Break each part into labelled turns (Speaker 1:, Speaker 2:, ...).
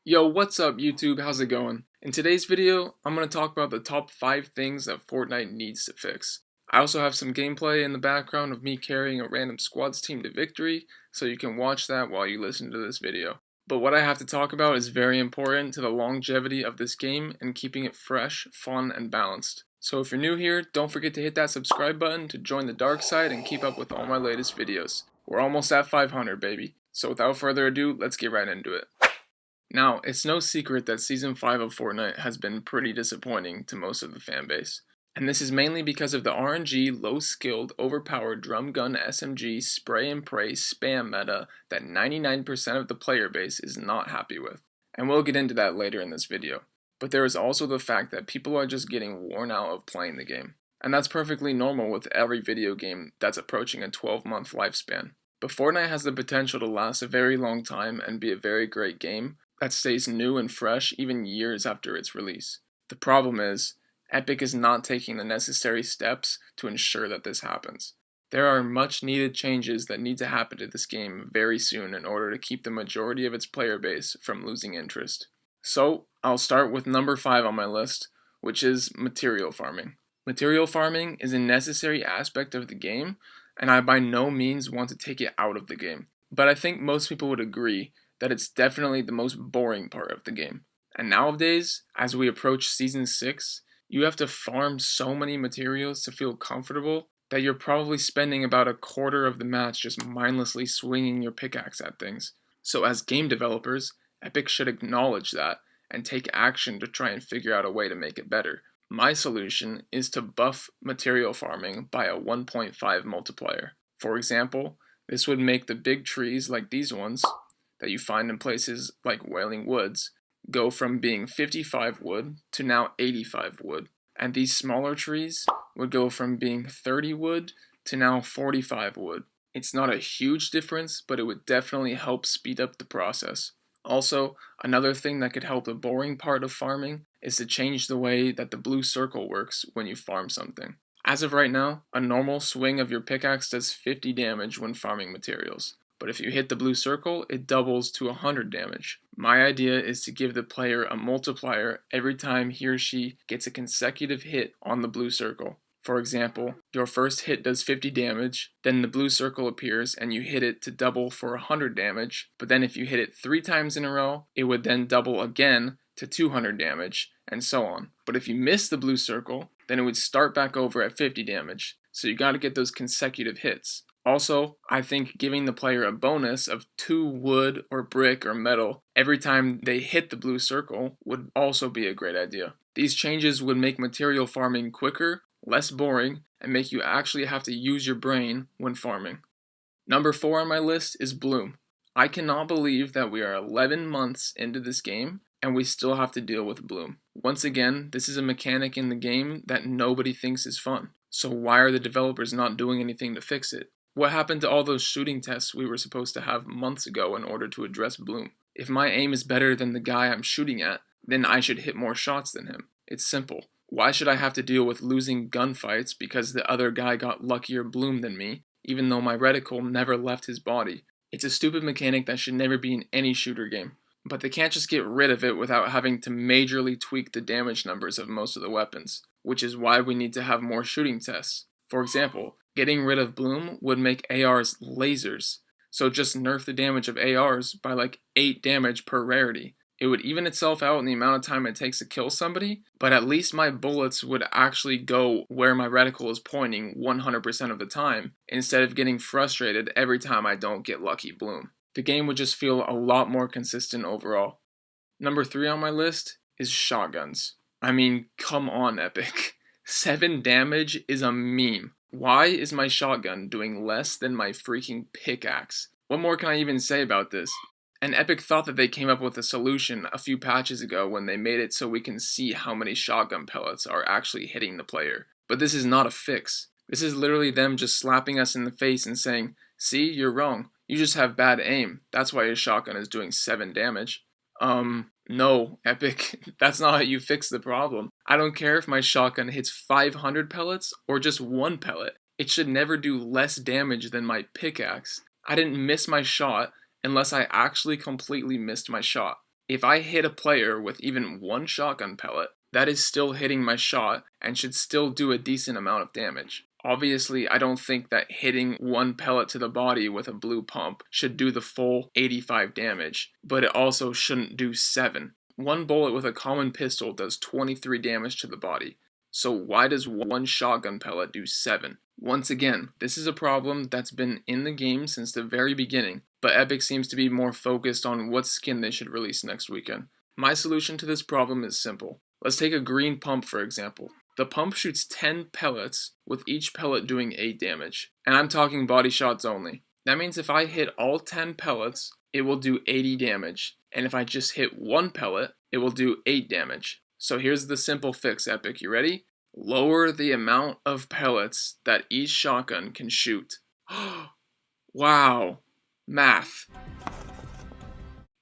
Speaker 1: Yo, what's up YouTube? How's it going? In today's video, I'm going to talk about the top 5 things that Fortnite needs to fix. I also have some gameplay in the background of me carrying a random squads team to victory, so you can watch that while you listen to this video. But what I have to talk about is very important to the longevity of this game and keeping it fresh, fun, and balanced. So if you're new here, don't forget to hit that subscribe button to join the dark side and keep up with all my latest videos. We're almost at 500, baby. So without further ado, let's get right into it. Now, it's no secret that Season 5 of Fortnite has been pretty disappointing to most of the fanbase. And this is mainly because of the RNG, low-skilled, overpowered drum gun SMG spray and pray spam meta that 99% of the player base is not happy with. And we'll get into that later in this video. But there is also the fact that people are just getting worn out of playing the game. And that's perfectly normal with every video game that's approaching a 12-month lifespan. But Fortnite has the potential to last a very long time and be a very great game that stays new and fresh even years after its release. The problem is, Epic is not taking the necessary steps to ensure that this happens. There are much needed changes that need to happen to this game very soon in order to keep the majority of its player base from losing interest. So, I'll start with number 5 on my list, which is material farming. Material farming is a necessary aspect of the game, and I by no means want to take it out of the game. But I think most people would agree that it's definitely the most boring part of the game. And nowadays, as we approach Season 6, you have to farm so many materials to feel comfortable that you're probably spending about a quarter of the match just mindlessly swinging your pickaxe at things. So as game developers, Epic should acknowledge that and take action to try and figure out a way to make it better. My solution is to buff material farming by a 1.5 multiplier. For example, this would make the big trees like these ones that you find in places like Wailing Woods go from being 55 wood to now 85 wood. And these smaller trees would go from being 30 wood to now 45 wood. It's not a huge difference, but it would definitely help speed up the process. Also, another thing that could help the boring part of farming is to change the way that the blue circle works when you farm something. As of right now, a normal swing of your pickaxe does 50 damage when farming materials. But if you hit the blue circle, it doubles to 100 damage. My idea is to give the player a multiplier every time he or she gets a consecutive hit on the blue circle. For example, your first hit does 50 damage, then the blue circle appears and you hit it to double for 100 damage, but then if you hit it 3 times in a row, it would then double again to 200 damage, and so on. But if you miss the blue circle, then it would start back over at 50 damage, so you gotta get those consecutive hits. Also, I think giving the player a bonus of 2 wood or brick or metal every time they hit the blue circle would also be a great idea. These changes would make material farming quicker, less boring, and make you actually have to use your brain when farming. Number 4 on my list is Bloom. I cannot believe that we are 11 months into this game and we still have to deal with Bloom. Once again, this is a mechanic in the game that nobody thinks is fun. So why are the developers not doing anything to fix it? What happened to all those shooting tests we were supposed to have months ago in order to address Bloom? If my aim is better than the guy I'm shooting at, then I should hit more shots than him. It's simple. Why should I have to deal with losing gunfights because the other guy got luckier Bloom than me, even though my reticle never left his body? It's a stupid mechanic that should never be in any shooter game. But they can't just get rid of it without having to majorly tweak the damage numbers of most of the weapons, which is why we need to have more shooting tests. For example, getting rid of Bloom would make ARs lasers, so just nerf the damage of ARs by like 8 damage per rarity. It would even itself out in the amount of time it takes to kill somebody, but at least my bullets would actually go where my reticle is pointing 100% of the time, instead of getting frustrated every time I don't get lucky Bloom. The game would just feel a lot more consistent overall. Number 3 on my list is shotguns. I mean, come on, Epic. 7 damage is a meme. Why is my shotgun doing less than my freaking pickaxe? What more can I even say about this? And Epic thought that they came up with a solution a few patches ago when they made it so we can see how many shotgun pellets are actually hitting the player. But this is not a fix. This is literally them just slapping us in the face and saying, "See, you're wrong. You just have bad aim. That's why your shotgun is doing 7 damage." No, Epic, that's not how you fix the problem. I don't care if my shotgun hits 500 pellets or just 1 pellet. It should never do less damage than my pickaxe. I didn't miss my shot unless I actually completely missed my shot. if I hit a player with even one shotgun pellet, that is still hitting my shot and should still do a decent amount of damage. Obviously, I don't think that hitting one pellet to the body with a blue pump should do the full 85 damage, but it also shouldn't do 7. One bullet with a common pistol does 23 damage to the body, so why does one shotgun pellet do 7? Once again, this is a problem that's been in the game since the very beginning, but Epic seems to be more focused on what skin they should release next weekend. My solution to this problem is simple. Let's take a green pump for example. The pump shoots 10 pellets, with each pellet doing 8 damage. And I'm talking body shots only. That means if I hit all 10 pellets, it will do 80 damage. And if I just hit one pellet, it will do 8 damage. So here's the simple fix, Epic. You ready? Lower the amount of pellets that each shotgun can shoot. Wow. Math.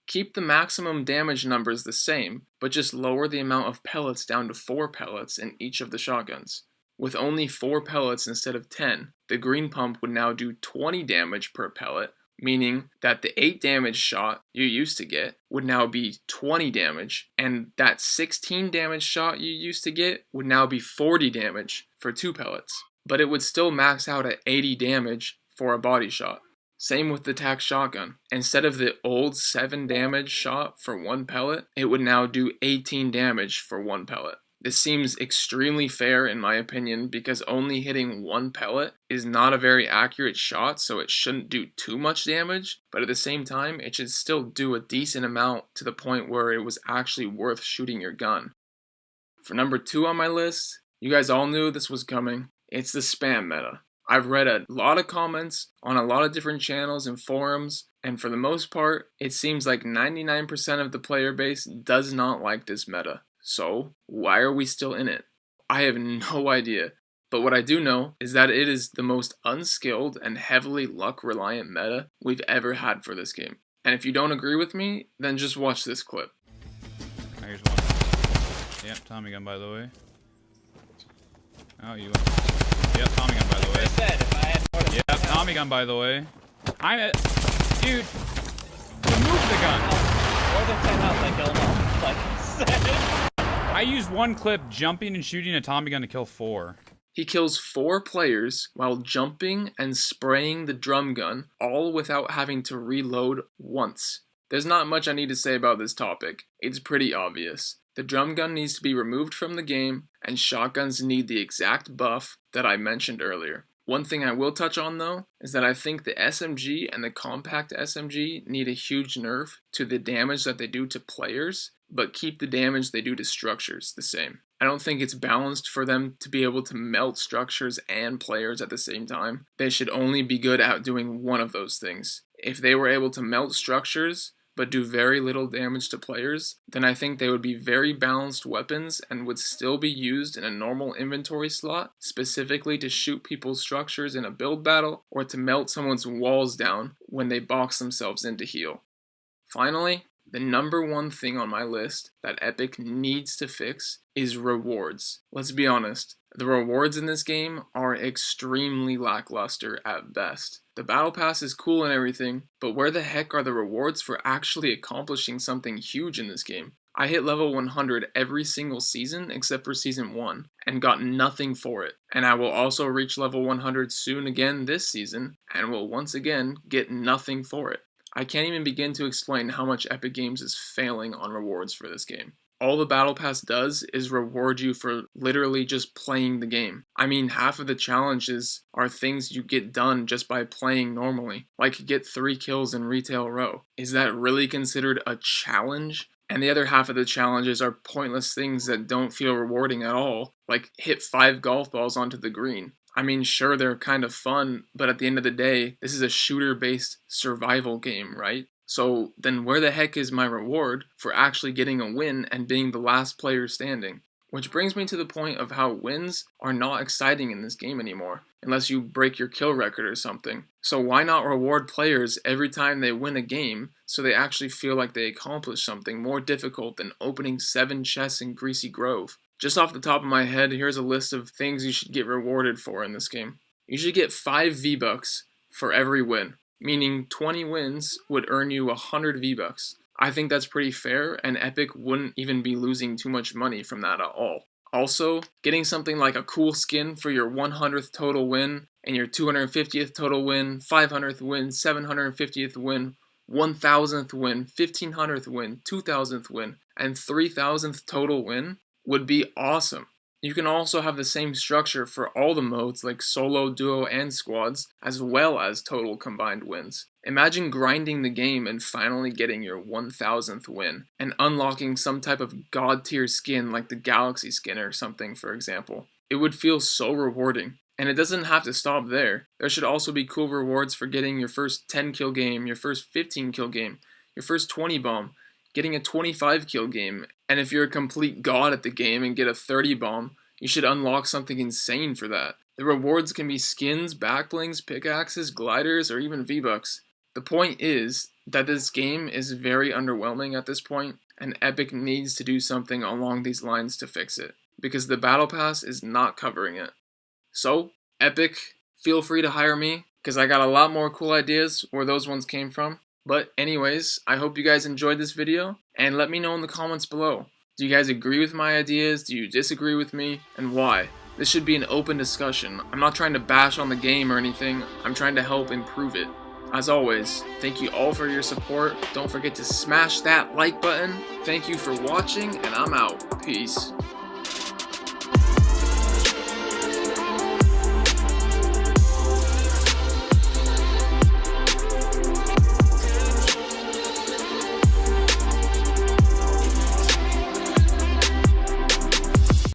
Speaker 1: Keep the maximum damage numbers the same, but just lower the amount of pellets down to 4 pellets in each of the shotguns. With only 4 pellets instead of 10, the green pump would now do 20 damage per pellet, meaning that the 8 damage shot you used to get would now be 20 damage, and that 16 damage shot you used to get would now be 40 damage for 2 pellets. But it would still max out at 80 damage for a body shot. Same with the tac shotgun. Instead of the old 7 damage shot for 1 pellet, it would now do 18 damage for 1 pellet. This seems extremely fair in my opinion because only hitting 1 pellet is not a very accurate shot, so it shouldn't do too much damage, but at the same time it should still do a decent amount to the point where it was actually worth shooting your gun. For number 2 on my list, you guys all knew this was coming. It's the spam meta. I've read a lot of comments on a lot of different channels and forums, and for the most part, it seems like 99% of the player base does not like this meta. So, why are we still in it? I have no idea, but what I do know is that it is the most unskilled and heavily luck-reliant meta we've ever had for this game. And if you don't agree with me, then just watch this clip.
Speaker 2: Here's one. Yep, Tommy gun by the way. Oh, you went. Yep, Tommy gun by the way.
Speaker 3: I said if I had more than
Speaker 2: Yep, Tommy gun by the way. Dude, remove the gun.
Speaker 3: more than 10 health, I kill them all. Like I said.
Speaker 2: I used one clip jumping and shooting a Tommy gun to kill 4.
Speaker 1: He kills 4 players while jumping and spraying the drum gun, all without having to reload once. There's not much I need to say about this topic. It's pretty obvious. The drum gun needs to be removed from the game, and shotguns need the exact buff that I mentioned earlier. One thing I will touch on though, is that I think the SMG and the compact SMG need a huge nerf to the damage that they do to players, but keep the damage they do to structures the same. I don't think it's balanced for them to be able to melt structures and players at the same time. They should only be good at doing one of those things. If they were able to melt structures, but do very little damage to players, then I think they would be very balanced weapons and would still be used in a normal inventory slot, specifically to shoot people's structures in a build battle, or to melt someone's walls down when they box themselves in to heal. Finally, the number 1 thing on my list that Epic needs to fix is rewards. Let's be honest, the rewards in this game are extremely lackluster at best. The battle pass is cool and everything, but where the heck are the rewards for actually accomplishing something huge in this game? I hit level 100 every single season except for season 1 and got nothing for it. And I will also reach level 100 soon again this season and will once again get nothing for it. I can't even begin to explain how much Epic Games is failing on rewards for this game. All the battle pass does is reward you for literally just playing the game. I mean, half of the challenges are things you get done just by playing normally, like get 3 kills in retail row. Is that really considered a challenge? And the other half of the challenges are pointless things that don't feel rewarding at all, like hit 5 golf balls onto the green. I mean, sure, they're kind of fun, but at the end of the day, this is a shooter-based survival game, right? So then where the heck is my reward for actually getting a win and being the last player standing? Which brings me to the point of how wins are not exciting in this game anymore, unless you break your kill record or something. So why not reward players every time they win a game so they actually feel like they accomplished something more difficult than opening 7 chests in Greasy Grove? Just off the top of my head, here's a list of things you should get rewarded for in this game. You should get 5 V-Bucks for every win, meaning 20 wins would earn you 100 V-Bucks. I think that's pretty fair, and Epic wouldn't even be losing too much money from that at all. Also, getting something like a cool skin for your 100th total win, and your 250th total win, 500th win, 750th win, 1000th win, 1500th win, 2000th win, and 3000th total win would be awesome. You can also have the same structure for all the modes like solo, duo, and squads, as well as total combined wins. Imagine grinding the game and finally getting your 1000th win, and unlocking some type of god tier skin like the Galaxy skin or something, for example. It would feel so rewarding. And it doesn't have to stop there. There should also be cool rewards for getting your first 10 kill game, your first 15 kill game, your first 20 bomb, getting a 25 kill game, and if you're a complete god at the game and get a 30 bomb, you should unlock something insane for that. The rewards can be skins, backblings, pickaxes, gliders, or even V-Bucks. The point is that this game is very underwhelming at this point, and Epic needs to do something along these lines to fix it, because the Battle Pass is not covering it. So, Epic, feel free to hire me, because I got a lot more cool ideas where those ones came from. But anyways, I hope you guys enjoyed this video, and let me know in the comments below. Do you guys agree with my ideas? Do you disagree with me? And why? This should be an open discussion. I'm not trying to bash on the game or anything. I'm trying to help improve it. As always, thank you all for your support. Don't forget to smash that like button. Thank you for watching, and I'm out. Peace.